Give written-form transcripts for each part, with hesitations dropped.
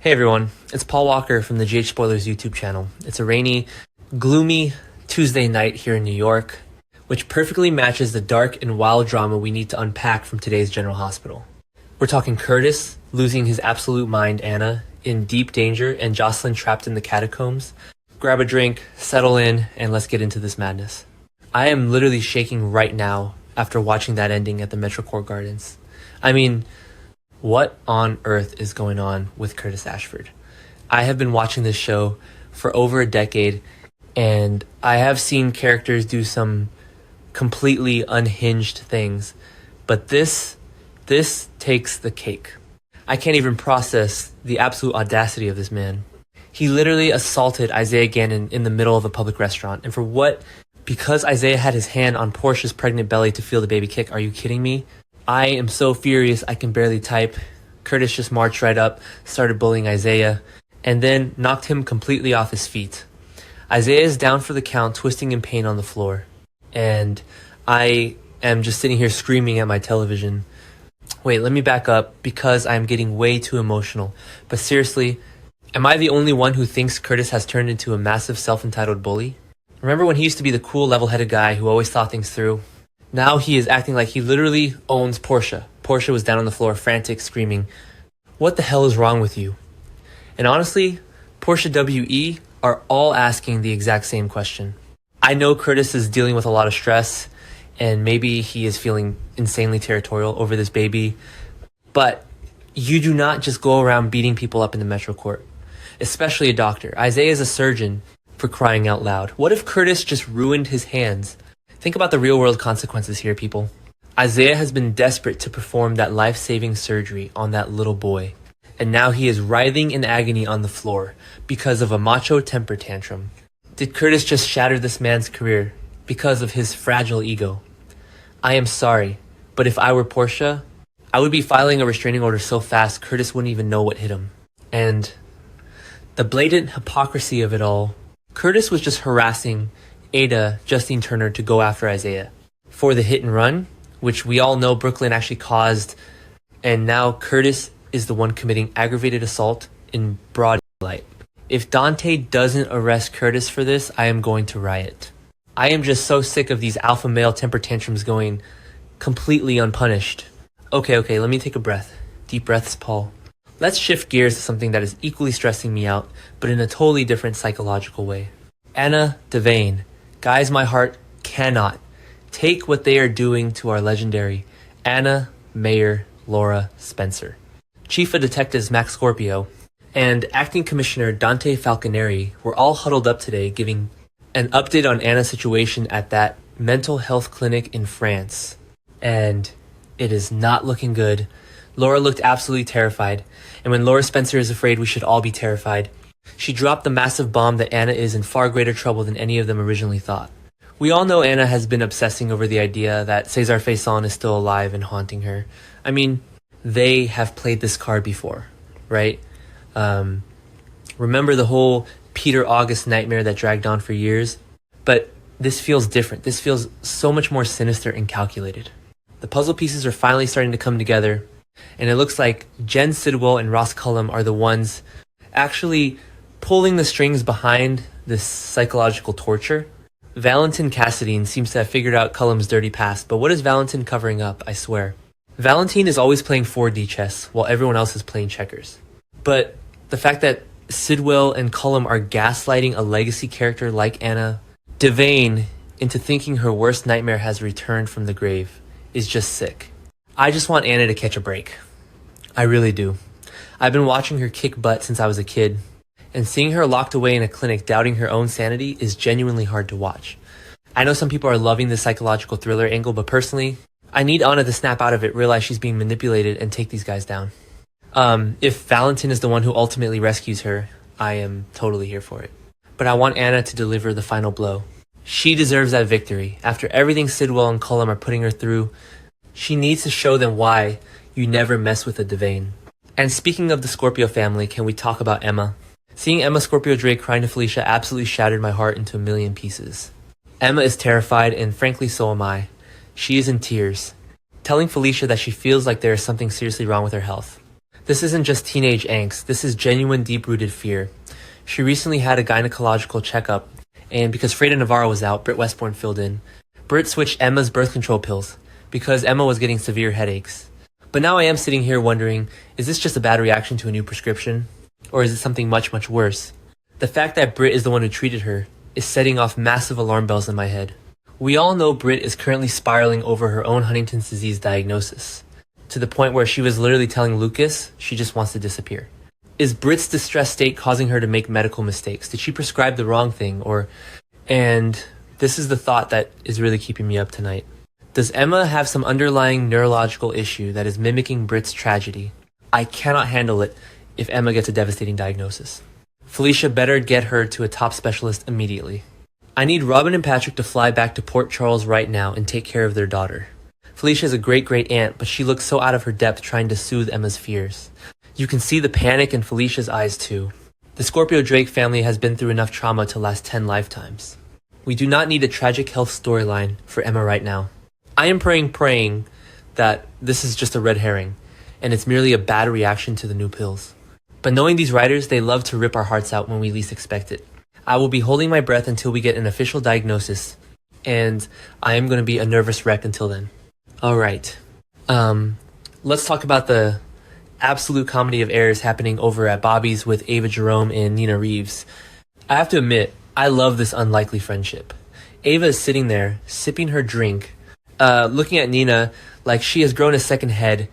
Hey everyone, it's Paul Walker from the SpoiIers YouTube channel. It's a rainy, gloomy Tuesday night here in New York, which perfectly matches the dark and wild drama we need to unpack from today's General Hospital. We're talking Curtis losing his absolute mind, Anna in deep danger, and Josslyn trapped in the catacombs. Grab a drink, settle in, and let's get into this madness. I am literally shaking right now after watching that ending at the Metro Court Gardens. I mean, what on earth is going on with Curtis Ashford? I have been watching this show for over a decade, and I have seen characters do some completely unhinged things, but this takes the cake. I can't even process the absolute audacity of this man. He literally assaulted Isaiah Gannon in the middle of a public restaurant, and for what? Because Isaiah had his hand on Portia's pregnant belly to feel the baby kick. Are you kidding me? I am so furious I can barely type. Curtis just marched right up, started bullying Isaiah, and then knocked him completely off his feet. Isaiah is down for the count, twisting in pain on the floor. And I am just sitting here screaming at my television. Wait, let me back up because I'm getting way too emotional. But seriously, am I the only one who thinks Curtis has turned into a massive self-entitled bully? Remember when he used to be the cool, level-headed guy who always thought things through? Now he is acting like he literally owns Portia. Portia was down on the floor, frantic, screaming, "What the hell is wrong with you?" And honestly, Portia WE are all asking the exact same question. I know Curtis is dealing with a lot of stress, and maybe he is feeling insanely territorial over this baby, but you do not just go around beating people up in the Metro Court, especially a doctor. Isaiah is a surgeon, for crying out loud. What if Curtis just ruined his hands? Think about the real-world consequences here, people. Isaiah has been desperate to perform that life-saving surgery on that little boy, and now he is writhing in agony on the floor because of a macho temper tantrum. Did Curtis just shatter this man's career because of his fragile ego? I am sorry, but if I were Portia, I would be filing a restraining order so fast Curtis wouldn't even know what hit him. And the blatant hypocrisy of it all, Curtis was just harassing Ada, Justine Turner, to go after Isaiah for the hit and run, which we all know Brooklyn actually caused, and now Curtis is the one committing aggravated assault in broad daylight. If Dante doesn't arrest Curtis for this, I am going to riot. I am just so sick of these alpha male temper tantrums going completely unpunished. Okay, let me take a breath. Deep breaths, Paul. Let's shift gears to something that is equally stressing me out, but in a totally different psychological way. Anna Devane. Guys, my heart cannot take what they are doing to our legendary Anna Mayer Laura Spencer. Chief of Detectives Max Scorpio and Acting Commissioner Dante Falconeri were all huddled up today giving an update on Anna's situation at that mental health clinic in France. And it is not looking good. Laura looked absolutely terrified. And when Laura Spencer is afraid, we should all be terrified. She dropped the massive bomb that Anna is in far greater trouble than any of them originally thought. We all know Anna has been obsessing over the idea that Cesar Faison is still alive and haunting her. I mean, they have played this card before, right? Remember the whole Peter August nightmare that dragged on for years? But this feels different. This feels so much more sinister and calculated. The puzzle pieces are finally starting to come together, and it looks like Jen Sidwell and Ross Cullum are the ones actually pulling the strings behind this psychological torture. Valentin Cassadine seems to have figured out Cullum's dirty past, but what is Valentin covering up, I swear? Valentin is always playing 4D chess while everyone else is playing checkers. But the fact that Sidwell and Cullum are gaslighting a legacy character like Anna Devane into thinking her worst nightmare has returned from the grave is just sick. I just want Anna to catch a break. I really do. I've been watching her kick butt since I was a kid, and seeing her locked away in a clinic doubting her own sanity is genuinely hard to watch. I know some people are loving the psychological thriller angle, but personally, I need Anna to snap out of it, realize she's being manipulated, and take these guys down. If Valentin is the one who ultimately rescues her, I am totally here for it. But I want Anna to deliver the final blow. She deserves that victory. After everything Sidwell and Cullum are putting her through, she needs to show them why you never mess with a Devane. And speaking of the Scorpio family, can we talk about Emma? Seeing Emma Scorpio-Drake crying to Felicia absolutely shattered my heart into a million pieces. Emma is terrified, and frankly so am I. She is in tears, telling Felicia that she feels like there is something seriously wrong with her health. This isn't just teenage angst, this is genuine deep-rooted fear. She recently had a gynecological checkup, and because Freda Navarro was out, Britt Westbourne filled in. Britt switched Emma's birth control pills, because Emma was getting severe headaches. But now I am sitting here wondering, is this just a bad reaction to a new prescription? Or is it something much, much worse? The fact that Britt is the one who treated her is setting off massive alarm bells in my head. We all know Britt is currently spiraling over her own Huntington's disease diagnosis, to the point where she was literally telling Lucas she just wants to disappear. Is Britt's distressed state causing her to make medical mistakes? Did she prescribe the wrong thing? And this is the thought that is really keeping me up tonight. Does Emma have some underlying neurological issue that is mimicking Britt's tragedy? I cannot handle it if Emma gets a devastating diagnosis. Felicia better get her to a top specialist immediately. I need Robin and Patrick to fly back to Port Charles right now and take care of their daughter. Felicia is a great aunt, but she looks so out of her depth trying to soothe Emma's fears. You can see the panic in Felicia's eyes too. The Scorpio-Drake family has been through enough trauma to last 10 lifetimes. We do not need a tragic health storyline for Emma right now. I am praying that this is just a red herring, and it's merely a bad reaction to the new pills. But knowing these writers, they love to rip our hearts out when we least expect it. I will be holding my breath until we get an official diagnosis, and I am going to be a nervous wreck until then. Alright, let's talk about the absolute comedy of errors happening over at Bobby's with Ava Jerome and Nina Reeves. I have to admit, I love this unlikely friendship. Ava is sitting there, sipping her drink, looking at Nina like she has grown a second head,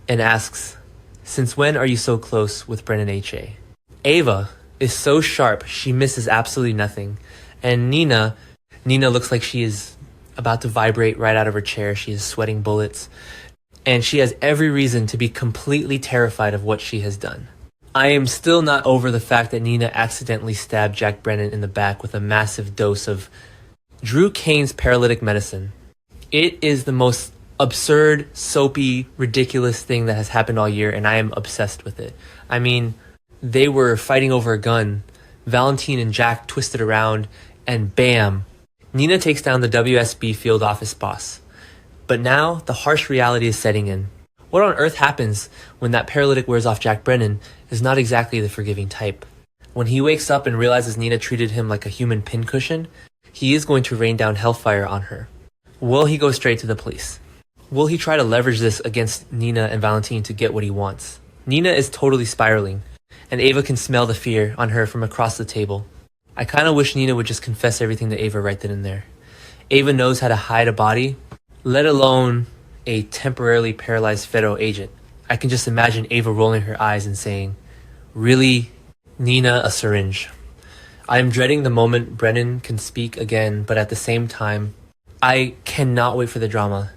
and asks, "Since when are you so close with Brennan H.A.?" Ava is so sharp, she misses absolutely nothing. And Nina looks like she is about to vibrate right out of her chair. She is sweating bullets. And she has every reason to be completely terrified of what she has done. I am still not over the fact that Nina accidentally stabbed Jack Brennan in the back with a massive dose of Drew Kane's paralytic medicine. It is the most absurd, soapy, ridiculous thing that has happened all year, and I am obsessed with it. I mean, they were fighting over a gun. Valentine and Jack twisted around, and bam, Nina takes down the WSB field office boss. But now, the harsh reality is setting in. What on earth happens when that paralytic wears off Jack Brennan is not exactly the forgiving type. When he wakes up and realizes Nina treated him like a human pincushion, he is going to rain down hellfire on her. Will he go straight to the police? Will he try to leverage this against Nina and Valentine to get what he wants? Nina is totally spiraling, and Ava can smell the fear on her from across the table. I kinda wish Nina would just confess everything to Ava right then and there. Ava knows how to hide a body, let alone a temporarily paralyzed federal agent. I can just imagine Ava rolling her eyes and saying, "Really, Nina, a syringe?" I am dreading the moment Brennan can speak again, but at the same time, I cannot wait for the drama.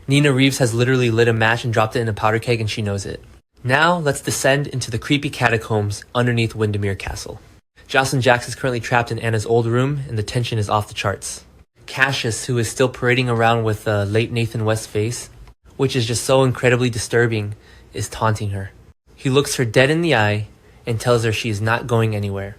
Nina Reeves has literally lit a match and dropped it in a powder keg, and she knows it. Now, let's descend into the creepy catacombs underneath Windermere Castle. Josslyn Jax is currently trapped in Anna's old room, and the tension is off the charts. Cassius, who is still parading around with a late Nathan West face, which is just so incredibly disturbing, is taunting her. He looks her dead in the eye and tells her she is not going anywhere.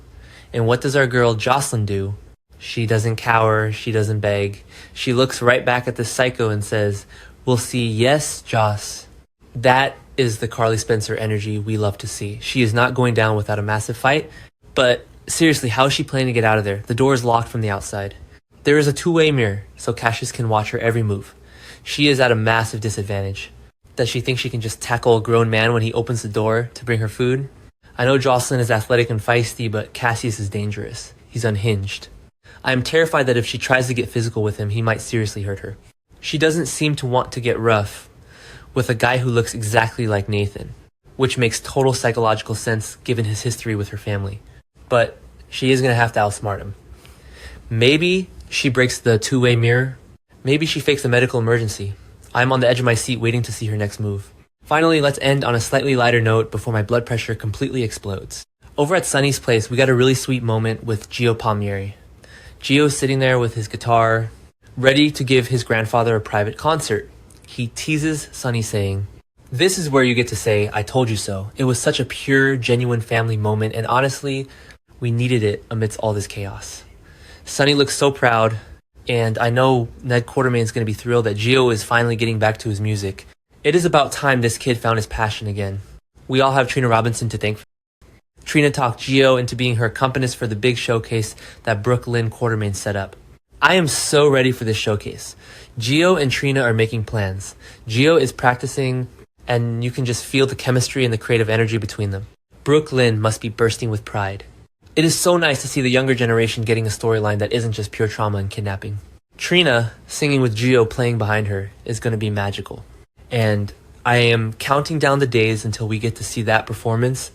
And what does our girl Josslyn do? She doesn't cower, she doesn't beg. She looks right back at the psycho and says, "We'll see, yes, Joss." That is the Carly Spencer energy we love to see. She is not going down without a massive fight, but seriously, how is she planning to get out of there? The door is locked from the outside. There is a two-way mirror, so Cassius can watch her every move. She is at a massive disadvantage. Does she think she can just tackle a grown man when he opens the door to bring her food? I know Josslyn is athletic and feisty, but Cassius is dangerous. He's unhinged. I am terrified that if she tries to get physical with him, he might seriously hurt her. She doesn't seem to want to get rough with a guy who looks exactly like Nathan, which makes total psychological sense given his history with her family. But she is going to have to outsmart him. Maybe she breaks the two-way mirror. Maybe she fakes a medical emergency. I'm on the edge of my seat waiting to see her next move. Finally, let's end on a slightly lighter note before my blood pressure completely explodes. Over at Sunny's place, we got a really sweet moment with Gio Palmieri. Gio's sitting there with his guitar, ready to give his grandfather a private concert. He teases Sunny saying, "This is where you get to say, 'I told you so.' It was such a pure, genuine family moment, and honestly, we needed it amidst all this chaos." Sunny looks so proud, and I know Ned Quartermain is going to be thrilled that Gio is finally getting back to his music. It is about time this kid found his passion again. We all have Trina Robinson to thank. Trina talked Gio into being her accompanist for the big showcase that Brooklyn Quartermain set up. I am so ready for this showcase. Gio and Trina are making plans. Gio is practicing, and you can just feel the chemistry and the creative energy between them. Brooklyn must be bursting with pride. It is so nice to see the younger generation getting a storyline that isn't just pure trauma and kidnapping. Trina, singing with Gio playing behind her, is going to be magical. And I am counting down the days until we get to see that performance.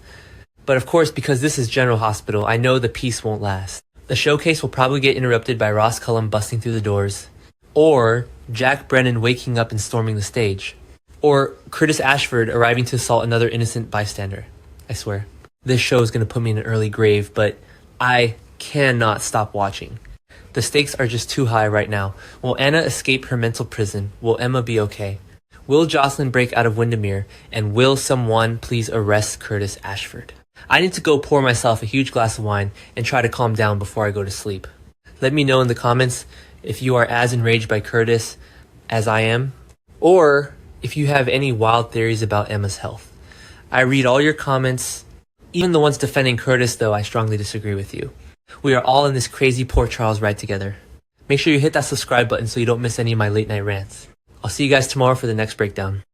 But of course, because this is General Hospital, I know the peace won't last. The showcase will probably get interrupted by Ross Cullum busting through the doors, or Jack Brennan waking up and storming the stage, or Curtis Ashford arriving to assault another innocent bystander. I swear. This show is going to put me in an early grave, but I cannot stop watching. The stakes are just too high right now. Will Anna escape her mental prison? Will Emma be okay? Will Josslyn break out of Windermere? And will someone please arrest Curtis Ashford? I need to go pour myself a huge glass of wine and try to calm down before I go to sleep. Let me know in the comments if you are as enraged by Curtis as I am, or if you have any wild theories about Emma's health. I read all your comments, even the ones defending Curtis, though I strongly disagree with you. We are all in this crazy Port Charles ride together. Make sure you hit that subscribe button so you don't miss any of my late night rants. I'll see you guys tomorrow for the next breakdown.